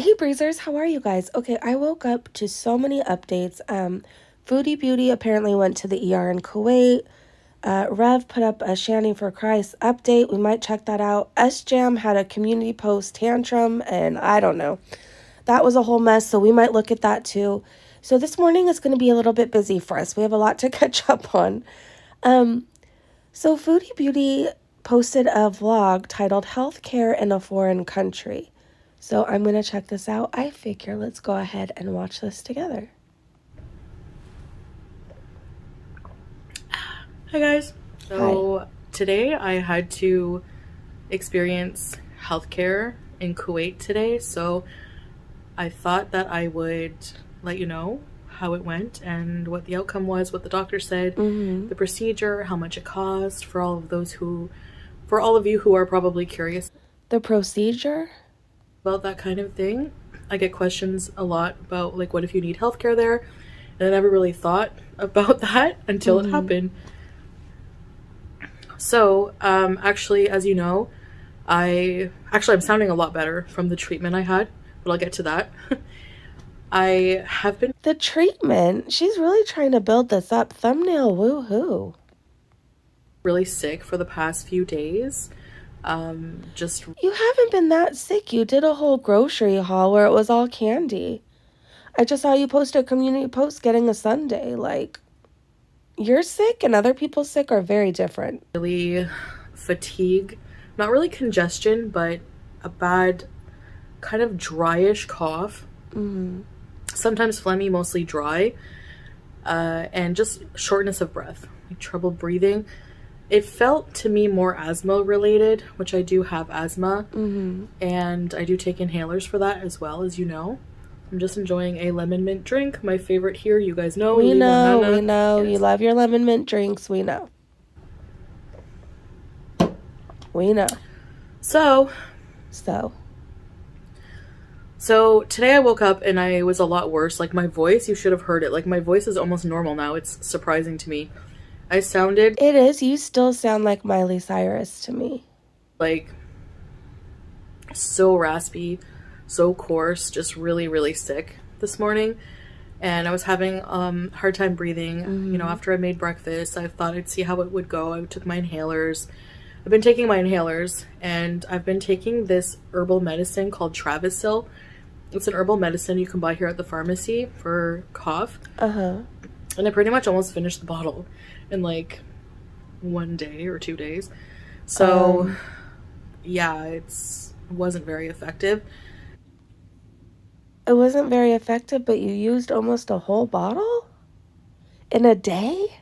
Hey Breezers, how are you guys? Okay, I woke up to so many updates. Foodie Beauty apparently went to the ER in Kuwait. Rev put up a Shanny for Christ update. We might check that out. Sjam had a community post tantrum, and I don't know. That was a whole mess, so we might look at that too. So this morning is going to be a little bit busy for us. We have a lot to catch up on. So Foodie Beauty posted a vlog titled Healthcare in a Foreign Country. So I'm going to check this out. I figure let's go ahead and watch this together. Hi guys. So today I had to experience healthcare in Kuwait today. So I thought that I would let you know how it went and what the outcome was, what the doctor said, the procedure, how much it cost for all of you who are probably curious. The procedure? About that kind of thing. I get questions a lot about like what if you need healthcare there, and I never really thought about that until it happened. So actually, as you know, I'm sounding a lot better from the treatment I had, but I'll get to that. I have been The treatment? She's really trying to build this up. Thumbnail woohoo. really sick for the past few days. You haven't been that sick. You did a whole grocery haul where it was all candy. I just saw you post a community post getting a sundae. Like, you're sick and other people sick are very different. really fatigue, not really congestion, but a bad kind of dryish cough. Sometimes phlegmy, mostly dry, and just shortness of breath, like trouble breathing. It felt to me more asthma related, which I do have asthma, and I do take inhalers for that as well, as you know. I'm just enjoying a lemon mint drink, my favorite here. You guys know. We know. Yes. You love your lemon mint drinks. We know. So today I woke up and I was a lot worse. Like my voice, you should have heard it. Like my voice is almost normal now. It's surprising to me. It is. You still sound like Miley Cyrus to me. Like so raspy, so coarse, just really, really sick this morning. And I was having hard time breathing. You know, after I made breakfast, I thought I'd see how it would go. I took my inhalers. I've been taking my inhalers, and I've been taking this herbal medicine called Travisil. It's an herbal medicine you can buy here at the pharmacy for cough. And I pretty much almost finished the bottle in like 1 day or 2 days. So yeah, it wasn't very effective. It wasn't very effective, but you used almost a whole bottle in a day?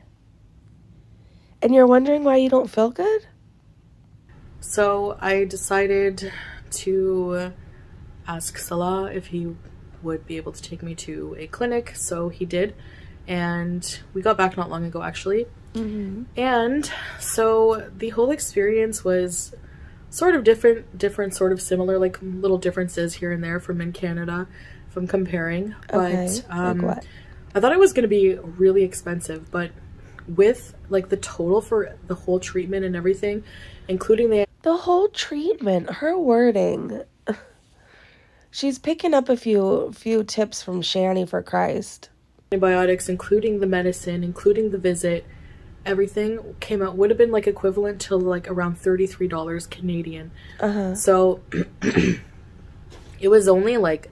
And you're wondering why you don't feel good? So I decided to ask Salah if he would be able to take me to a clinic. So he did. And we got back not long ago, actually. And so the whole experience was sort of different, sort of similar, like little differences here and there from in Canada, if I'm comparing. Okay, But like what? I thought it was going to be really expensive, but with like the total for the whole treatment and everything, including The whole treatment, her wording. She's picking up a few tips from Shanny for Christ. antibiotics, including the medicine, including the visit, everything came out, would have been like equivalent to like around $33 Canadian. So it was only like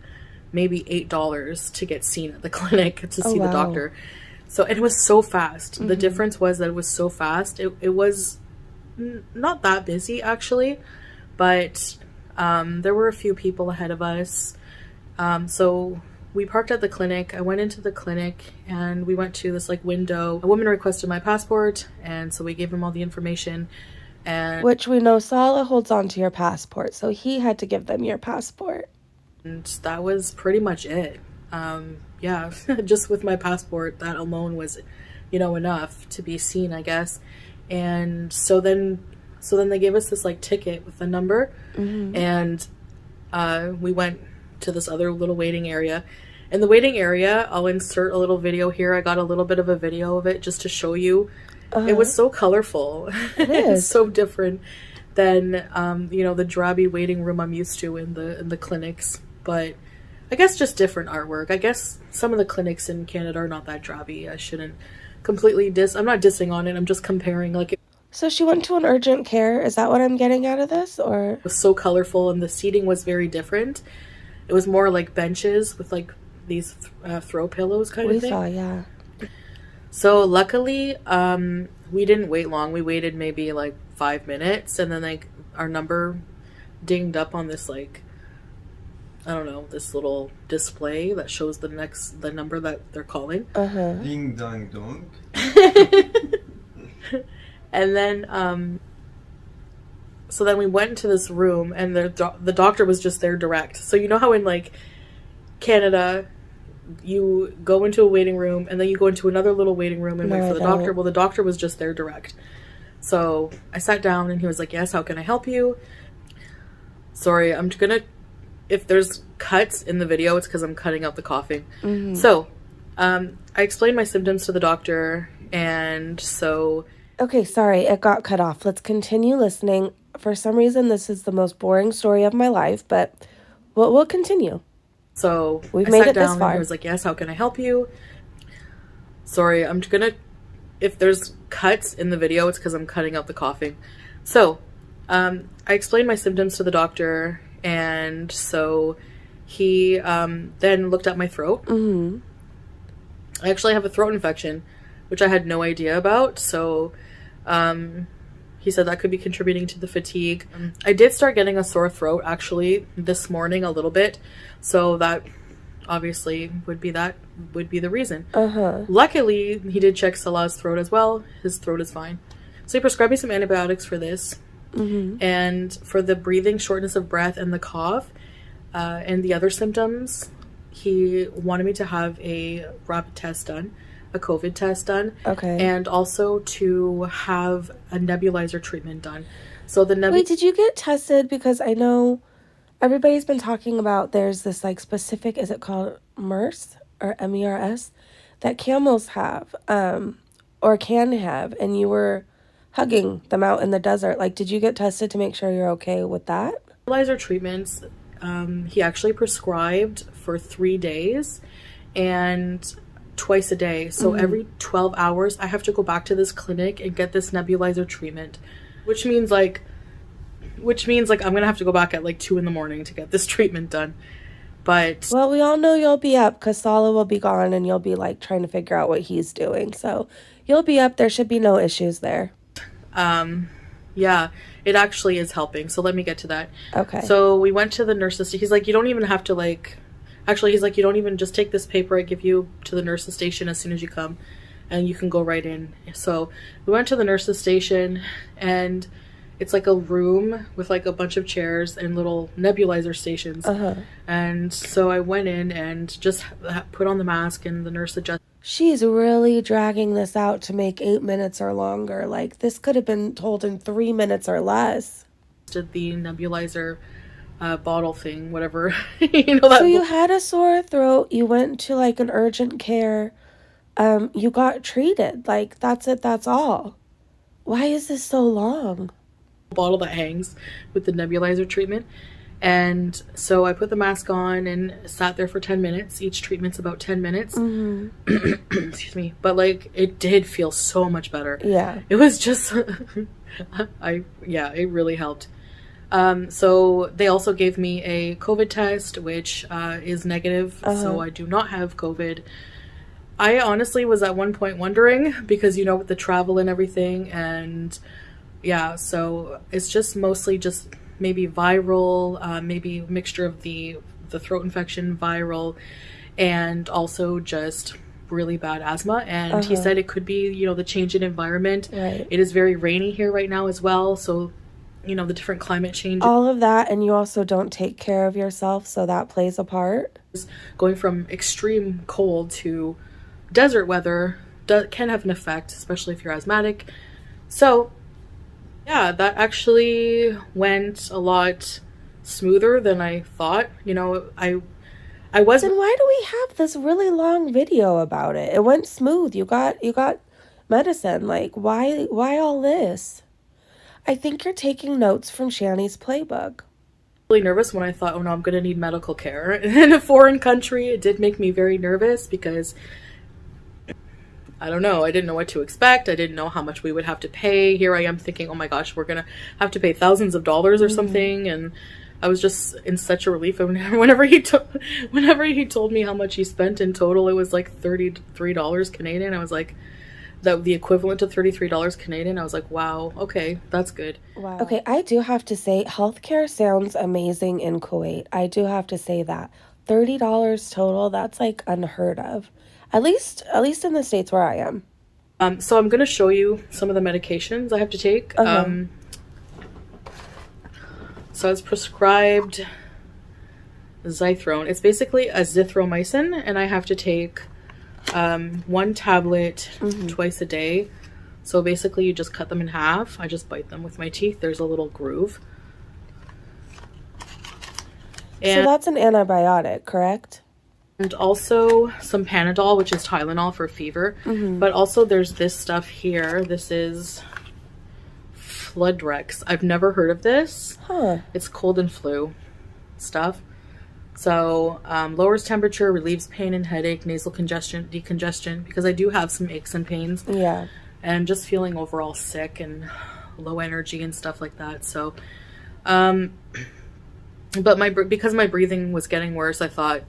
maybe $8 to get seen at the clinic to see the doctor. So it was so fast. The difference was that it was so fast. It was not that busy actually, but there were a few people ahead of us. So we parked at the clinic. I went into the clinic and we went to this like window. A woman requested my passport, and so we gave him all the information. And which we know Salah holds on to your passport, so he had to give them your passport. And that was pretty much it. Yeah, just with my passport, that alone was, you know, enough to be seen, I guess. And so then they gave us this like ticket with a number, and we went to this other little waiting area. In the waiting area, I'll insert a little video here. I got a little bit of a video of it just to show you. It was so colorful. It is. It's so different than you know, the drabby waiting room I'm used to in the clinics. but I guess just different artwork. I guess some of the clinics in Canada are not that drabby. I shouldn't completely I'm not dissing on it. I'm just comparing. Like, it So she went to an urgent care. Is that what I'm getting out of this, or? was so colorful and the seating was very different. It was more like benches with like these throw pillows kind of thing. We saw, yeah. So luckily, we didn't wait long. We waited maybe like 5 minutes, and then like our number dinged up on this, like, I don't know, this little display that shows the number that they're calling. Ding dong dong. And then so then we went into this room, and the doctor was just there direct. So you know how in like Canada you go into a waiting room and then you go into another little waiting room and wait for the doctor? Well, the doctor was just there direct. So I sat down and he was like, yes, how can I help you? Sorry, I'm gonna, if there's cuts in the video, it's because I'm cutting out the coughing. So I explained my symptoms to the doctor, and so... Okay, sorry, it got cut off. Let's continue listening. For some reason, this is the most boring story of my life, but we'll continue. So We've I made sat it this down far. and he was like, yes, how can I help you? Sorry, I'm gonna, if there's cuts in the video, it's because I'm cutting out the coughing. So I explained my symptoms to the doctor, and so he then looked at my throat. I actually have a throat infection, which I had no idea about. So he said that could be contributing to the fatigue. I did start getting a sore throat actually this morning a little bit, so that obviously would be the reason. Luckily, he did check Salah's throat as well. His throat is fine. So he prescribed me some antibiotics for this. And for the breathing, shortness of breath, and the cough, and the other symptoms, he wanted me to have a rapid test done, a COVID test done. Okay. And also to have a nebulizer treatment done. So the Wait, did you get tested? Because I know everybody's been talking about there's this like specific, is it called MERS or MERS, that camels have, or can have, and you were hugging them out in the desert. Like, did you get tested to make sure you're okay with that? nebulizer treatments, he actually prescribed for 3 days and twice a day. So every 12 hours, I have to go back to this clinic and get this nebulizer treatment, which means like I'm gonna have to go back at like 2 a.m. to get this treatment done. But well, we all know you'll be up because Salah will be gone and you'll be like trying to figure out what he's doing. So you'll be up. There should be no issues there. yeah, it actually is helping. So let me get to that. Okay. So we went to the nurse's. He's like, you don't even have to like, actually, he's like, you don't even, just take this paper I give you to the nurse's station as soon as you come, and you can go right in. So we went to the nurse's station, and it's like a room with like a bunch of chairs and little nebulizer stations. And so I went in and just put on the mask, and the nurse adjusted. She's really dragging this out to make 8 minutes or longer. Like, this could have been told in 3 minutes or less. Did the nebulizer bottle thing, whatever. You know that. So you had a sore throat. You went to like an urgent care. You got treated. Like, that's it. That's all. Why is this so long? Bottle that hangs with the nebulizer treatment. And so I put the mask on and sat there for 10 minutes. Each treatment's about 10 minutes. Excuse me. But like, it did feel so much better. Yeah. It was just, it really helped. So they also gave me a COVID test, which is negative. So I do not have COVID. I honestly was at one point wondering, because, you know, with the travel and everything, and yeah, so it's just mostly just maybe viral, maybe a mixture of the throat infection, viral, and also just really bad asthma. And he said it could be, you know, the change in environment. Right. It is very rainy here right now as well, so, you know, the different climate change. All of that, and you also don't take care of yourself, so that plays a part. Going from extreme cold to desert weather can have an effect, especially if you're asthmatic. So yeah, that actually went a lot smoother than I thought. You know, I wasn't. Then why do we have this really long video about it? It went smooth. You got medicine. Like, why all this? I think you're taking notes from Shani's playbook. Really nervous when I thought, oh no, I'm gonna need medical care in a foreign country. It did make me very nervous because I don't know, I didn't know what to expect. I didn't know how much we would have to pay. Here I am thinking, oh my gosh, we're gonna have to pay thousands of dollars or something. And I was just in such a relief. Whenever he told me how much he spent in total, it was like $33 Canadian. I was like, that the equivalent to $33 Canadian. I was like, wow, okay, that's good. Wow. Okay, I do have to say, healthcare sounds amazing in Kuwait. I do have to say that. $30 total, that's like unheard of. At least in the States where I am. So I'm gonna show you some of the medications I have to take. So it's prescribed Zythrone. It's basically azithromycin, and I have to take 1 tablet twice a day. So basically you just cut them in half. I just bite them with my teeth. There's a little groove. So that's an antibiotic, correct? And also some Panadol, which is Tylenol for fever. But also there's this stuff here. This is Floodrex. I've never heard of this. It's cold and flu stuff. So lowers temperature, relieves pain and headache, nasal congestion, decongestion, because I do have some aches and pains. Yeah. And just feeling overall sick and low energy and stuff like that. So, but because my breathing was getting worse, I thought,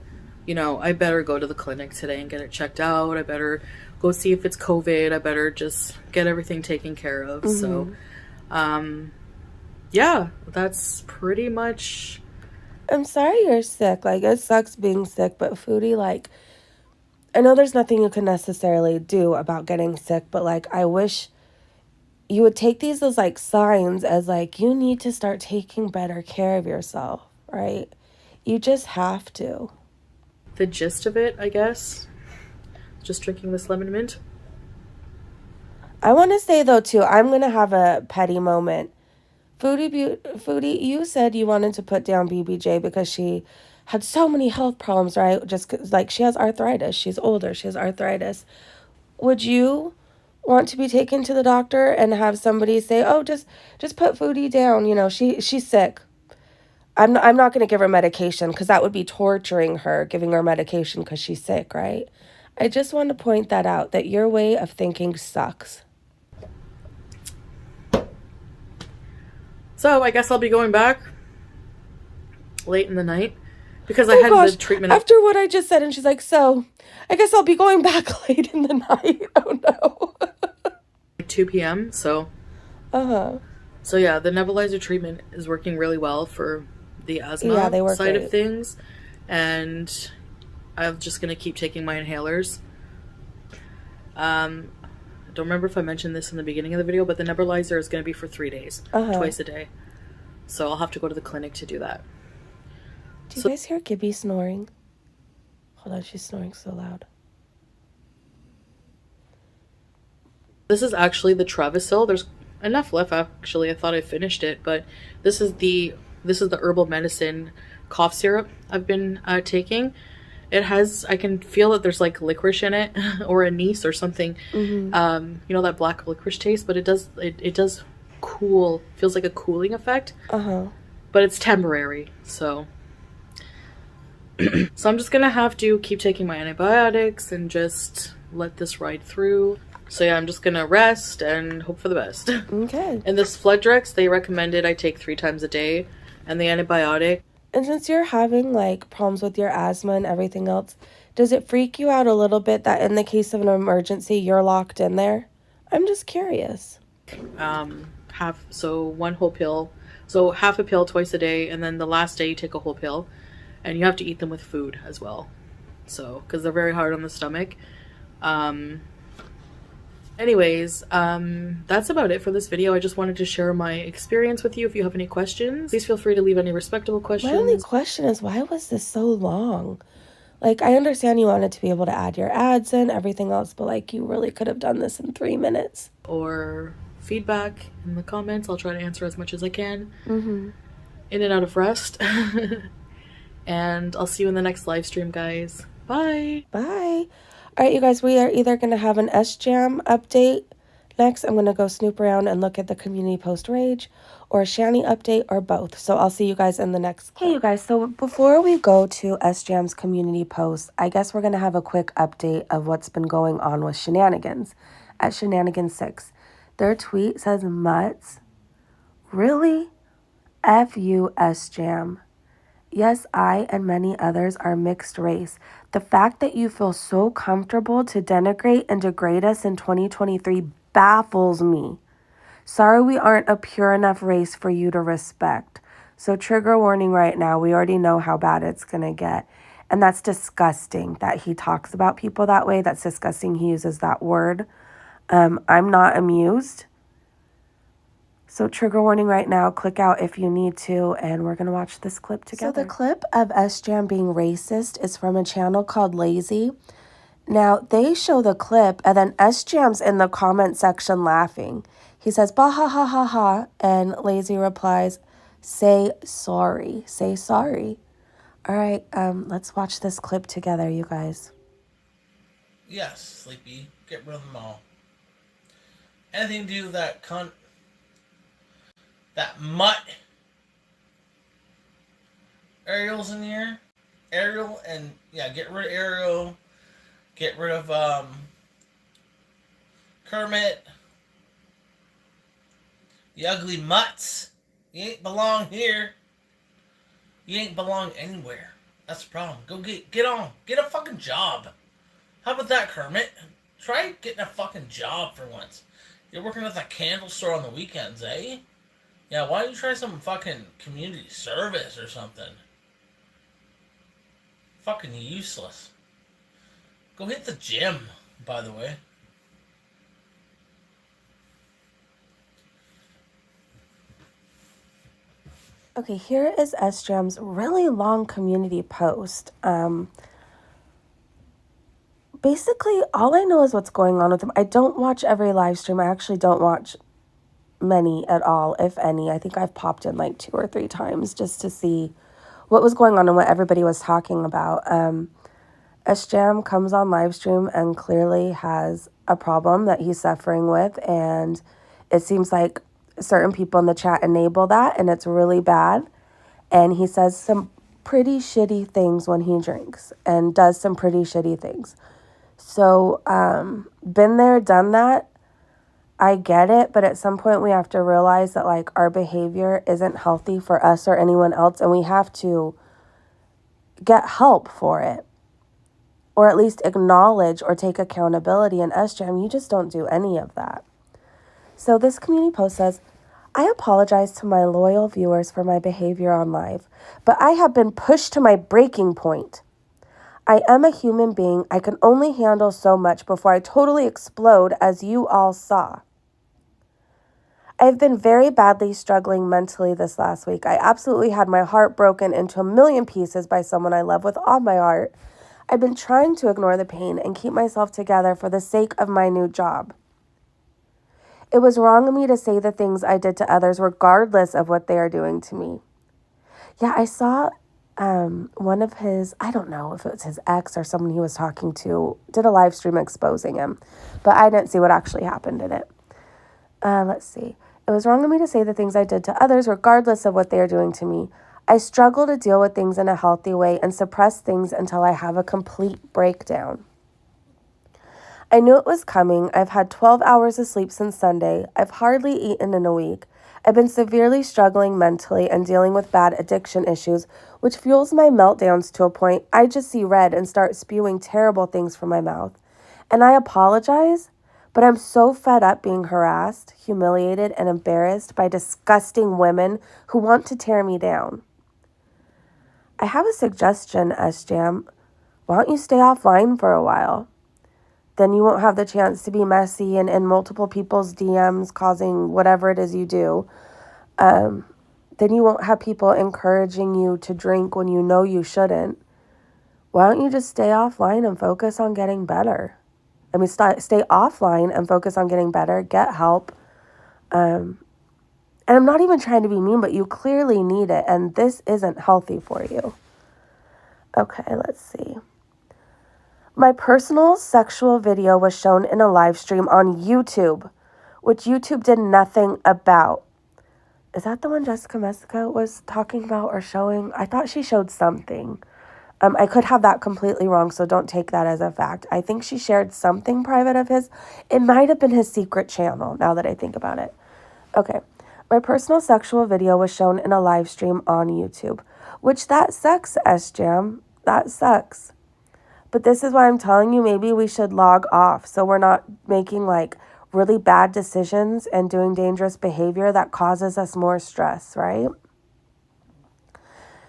you know, I better go to the clinic today and get it checked out. I better go see if it's COVID. I better just get everything taken care of. So, yeah, that's pretty much. I'm sorry you're sick. Like, it sucks being sick, but Foodie, like, I know there's nothing you can necessarily do about getting sick, but, like, I wish you would take these as, like, signs as, like, you need to start taking better care of yourself, right? You just have to. The gist of it, I guess, just drinking this lemon mint. I want to say, though, too, I'm going to have a petty moment. Foodie, you said you wanted to put down BBJ because she had so many health problems, right? Just 'cause, like, she has arthritis. She's older. She has arthritis. Would you want to be taken to the doctor and have somebody say, oh, just put Foodie down. You know, she's sick. I'm not going to give her medication because that would be torturing her, giving her medication because she's sick, right? I just want to point that out, that your way of thinking sucks. So I guess I'll be going back late in the night because I had the treatment. After what I just said, and she's like, so I guess I'll be going back late in the night. Oh no. 2 p.m. So. So yeah, the nebulizer treatment is working really well for the asthma side of things, and I'm just gonna keep taking my inhalers. I don't remember if I mentioned this in the beginning of the video, but the nebulizer is going to be for 3 days, twice a day. So I'll have to go to the clinic to do that. Do you guys hear Gibby snoring? Hold on, she's snoring so loud. This is actually the Travasil. There's enough left, actually. I thought I finished it, but this is the herbal medicine cough syrup I've been taking. It has, I can feel that there's like licorice in it or anise or something. You know, that black licorice taste, but it does cool, feels like a cooling effect. But it's temporary, so. So I'm just gonna have to keep taking my antibiotics and just let this ride through. So yeah, I'm just gonna rest and hope for the best. Okay. And this Floodrex, they recommended I take 3 times a day, and the antibiotic. And since you're having, like, problems with your asthma and everything else, does it freak you out a little bit that in the case of an emergency, you're locked in there? I'm just curious. One whole pill. So half a pill twice a day, and then the last day you take a whole pill. And you have to eat them with food as well. So, because they're very hard on the stomach. Anyways, that's about it for this video. I just wanted to share my experience with you. If you have any questions, please feel free to leave any respectable questions. My only question is, why was this so long? Like, I understand you wanted to be able to add your ads in, everything else, but, like, you really could have done this in 3 minutes. Or feedback in the comments. I'll try to answer as much as I can. In and out of rest. And I'll see you in the next live stream, guys. Bye. Bye. All right, you guys, we are either going to have an Sjam update Next, I'm going to go snoop around and look at the community post rage or a shanty update or both. So I'll see you guys in the next clip. Hey, you guys. So before we go to Sjam's community post, I guess we're going to have a quick update of what's been going on with Shenanigans at Shenanigans6. Their tweet says, Mutts, really? F you, Sjam. Yes, I and many others are mixed race. The fact that you feel so comfortable to denigrate and degrade us in 2023 baffles me. Sorry we aren't a pure enough race for you to respect. So trigger warning right now, we already know how bad it's going to get. And that's disgusting that he talks about people that way. That's disgusting he uses that word. I'm not amused. So trigger warning right now, click out if you need to, and we're going to watch this clip together. So the clip of Sjam being racist is from a channel called Lazy. Now, they show the clip, and then Sjam's in the comment section laughing. He says, bah ha ha ha ha, and Lazy replies, say sorry, say sorry. All right, let's watch this clip together, you guys. Yes, Sleepy, get rid of them all. Anything to do with that cunt, that mutt. Ariel's in here. Ariel, and yeah, get rid of Ariel. Get rid of Kermit. You ugly mutts. You ain't belong here. You ain't belong anywhere. That's the problem. Go get on. Get a fucking job. How about that, Kermit? Try getting a fucking job for once. You're working at the candle store on the weekends, eh? Yeah, why don't you try some fucking community service or something? Fucking useless. Go hit the gym, by the way. Okay, here is Sjam's really long community post. Basically, all I know is what's going on with him. I don't watch every live stream. I actually don't watch many at all, if any. I think I've popped in like 2 or 3 times just to see what was going on and what everybody was talking about. Sjam comes on live stream and clearly has a problem that he's suffering with, and it seems like certain people in the chat enable that, and it's really bad. And he says some pretty shitty things when he drinks and does some pretty shitty things. So, been there, done that. I get it, but at some point we have to realize that like our behavior isn't healthy for us or anyone else, and we have to get help for it, or at least acknowledge or take accountability. And Sjam, you just don't do any of that. So this community post says, I apologize to my loyal viewers for my behavior on live, but I have been pushed to my breaking point. I am a human being. I can only handle so much before I totally explode, as you all saw. I have been very badly struggling mentally this last week. I absolutely had my heart broken into a million pieces by someone I love with all my heart. I've been trying to ignore the pain and keep myself together for the sake of my new job. It was wrong of me to say the things I did to others regardless of what they are doing to me. Yeah, I saw one of his, I don't know if it was his ex or someone he was talking to, did a live stream exposing him, but I didn't see what actually happened in it. Let's see. It was wrong of me to say the things I did to others regardless of what they are doing to me. I struggle to deal with things in a healthy way and suppress things until I have a complete breakdown. I knew it was coming. I've had 12 hours of sleep since Sunday. I've hardly eaten in a week. I've been severely struggling mentally and dealing with bad addiction issues, which fuels my meltdowns to a point I just see red and start spewing terrible things from my mouth. And I apologize, but I'm so fed up being harassed, humiliated, and embarrassed by disgusting women who want to tear me down. I have a suggestion, Sjam. Why don't you stay offline for a while? Then you won't have the chance to be messy and in multiple people's DMs causing whatever it is you do. Then you won't have people encouraging you to drink when you know you shouldn't. Why don't you just stay offline and focus on getting better? I mean, stay offline and focus on getting better, get help. And I'm not even trying to be mean, but you clearly need it, and this isn't healthy for you. Okay, let's see. My personal sexual video was shown in a live stream on YouTube. which YouTube did nothing about. Is that the one Jessica Messica was talking about or showing? I thought she showed something. I could have that completely wrong, so don't take that as a fact. I think she shared something private of his. It might have been his secret channel, now that I think about it. Okay. My personal sexual video was shown in a live stream on YouTube, which that sucks, Sjam. That sucks. But this is why I'm telling you, maybe we should log off so we're not making like really bad decisions and doing dangerous behavior that causes us more stress, right?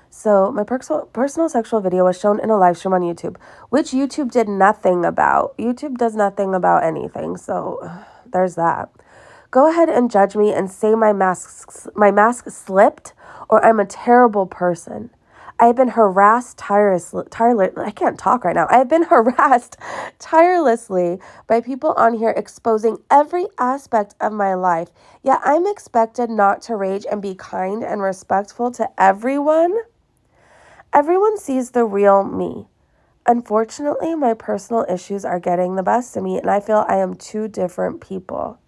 So my personal sexual video was shown in a live stream on YouTube, which YouTube did nothing about. YouTube does nothing about anything, so there's that. Go ahead and judge me and say my mask slipped or I'm a terrible person. I have been harassed I can't talk right now. I have been harassed tirelessly by people on here exposing every aspect of my life. Yet I'm expected not to rage and be kind and respectful to everyone. Everyone sees the real me. Unfortunately, my personal issues are getting the best of me, and I feel I am two different people.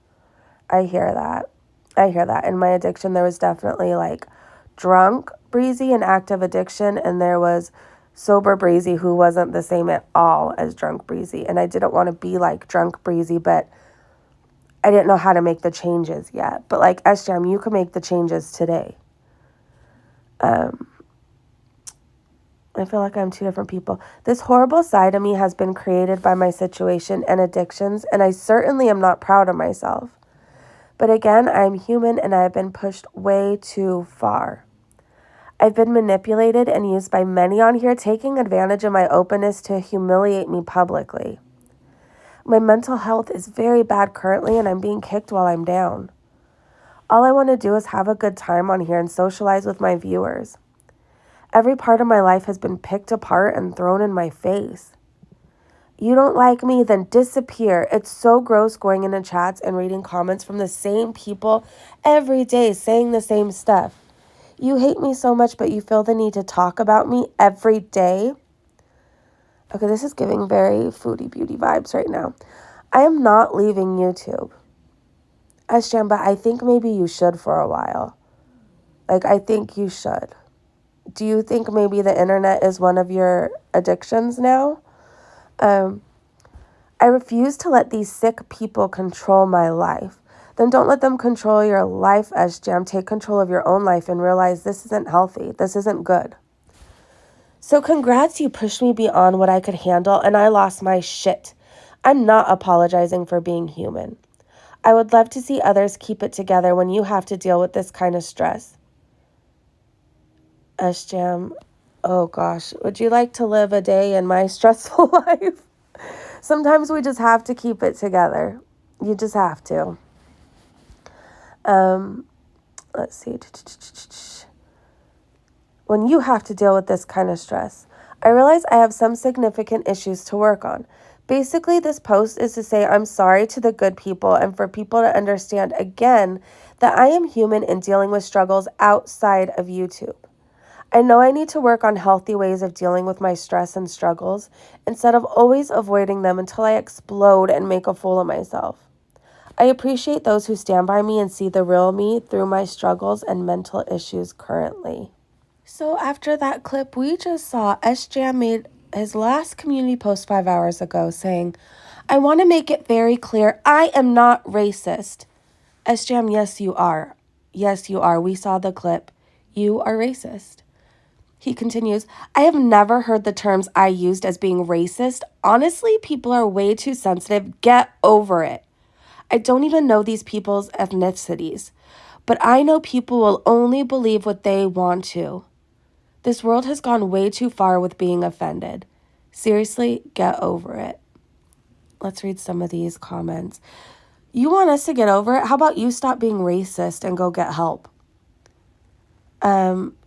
I hear that. In my addiction, there was definitely like drunk breezy and active addiction, and there was sober breezy who wasn't the same at all as drunk breezy. And I didn't want to be like drunk breezy, but I didn't know how to make the changes yet. But like Sjam, you can make the changes today. I feel like I'm two different people. This horrible side of me has been created by my situation and addictions, and I certainly am not proud of myself. But again, I'm human and I have been pushed way too far. I've been manipulated and used by many on here, taking advantage of my openness to humiliate me publicly. My mental health is very bad currently, and I'm being kicked while I'm down. All I want to do is have a good time on here and socialize with my viewers. Every part of my life has been picked apart and thrown in my face. You don't like me, then disappear. It's so gross going into chats and reading comments from the same people every day saying the same stuff. You hate me so much, but you feel the need to talk about me every day. Okay, this is giving very Foodie Beauty vibes right now. I am not leaving YouTube. Sjam, but I think maybe you should for a while. Like, I think you should. Do you think maybe the internet is one of your addictions now? I refuse to let these sick people control my life. Then don't let them control your life, Sjam. Take control of your own life and realize this isn't healthy. This isn't good. So congrats, you pushed me beyond what I could handle and I lost my shit. I'm not apologizing for being human. I would love to see others keep it together when you have to deal with this kind of stress. Sjam, oh gosh, would you like to live a day in my stressful life? Sometimes we just have to keep it together. You just have to. Let's see. When you have to deal with this kind of stress, I realize I have some significant issues to work on. Basically, this post is to say I'm sorry to the good people and for people to understand again that I am human and dealing with struggles outside of YouTube. I know I need to work on healthy ways of dealing with my stress and struggles instead of always avoiding them until I explode and make a fool of myself. I appreciate those who stand by me and see the real me through my struggles and mental issues currently. So after that clip, we just saw Sjam made his last community post 5 hours ago saying, I want to make it very clear, I am not racist. Sjam, yes, you are. Yes, you are. We saw the clip. You are racist. He continues, I have never heard the terms I used as being racist. Honestly, people are way too sensitive. Get over it. I don't even know these people's ethnicities, but I know people will only believe what they want to. This world has gone way too far with being offended. Seriously, get over it. Let's read some of these comments. You want us to get over it? How about you stop being racist and go get help?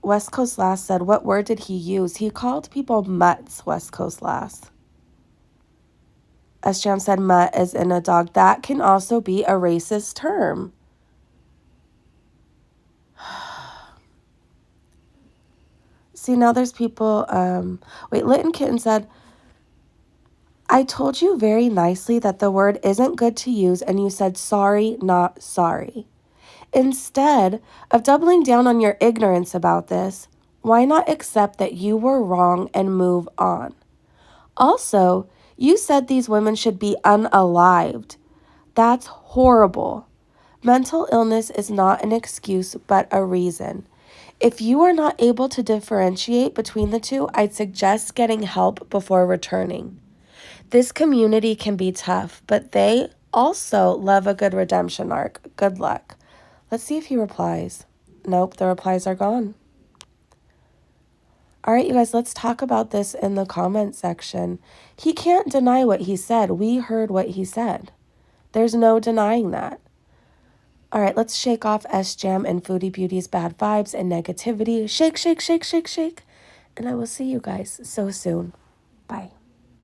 West Coast Lass said, what word did he use? He called people mutts, West Coast Lass. Sjam said mutt as in a dog. That can also be a racist term. See, now there's people, Lit and Kitten said, I told you very nicely that the word isn't good to use, and you said sorry, not sorry. Instead of doubling down on your ignorance about this, why not accept that you were wrong and move on? Also, you said these women should be unalived. That's horrible. Mental illness is not an excuse, but a reason. If you are not able to differentiate between the two, I'd suggest getting help before returning. This community can be tough, but they also love a good redemption arc. Good luck. Let's see if he replies. Nope, the replies are gone. All right, you guys, let's talk about this in the comment section. He can't deny what he said. We heard what he said. There's no denying that. All right, let's shake off Sjam and Foodie Beauty's bad vibes and negativity. Shake, shake, shake, shake, shake. And I will see you guys so soon. Bye.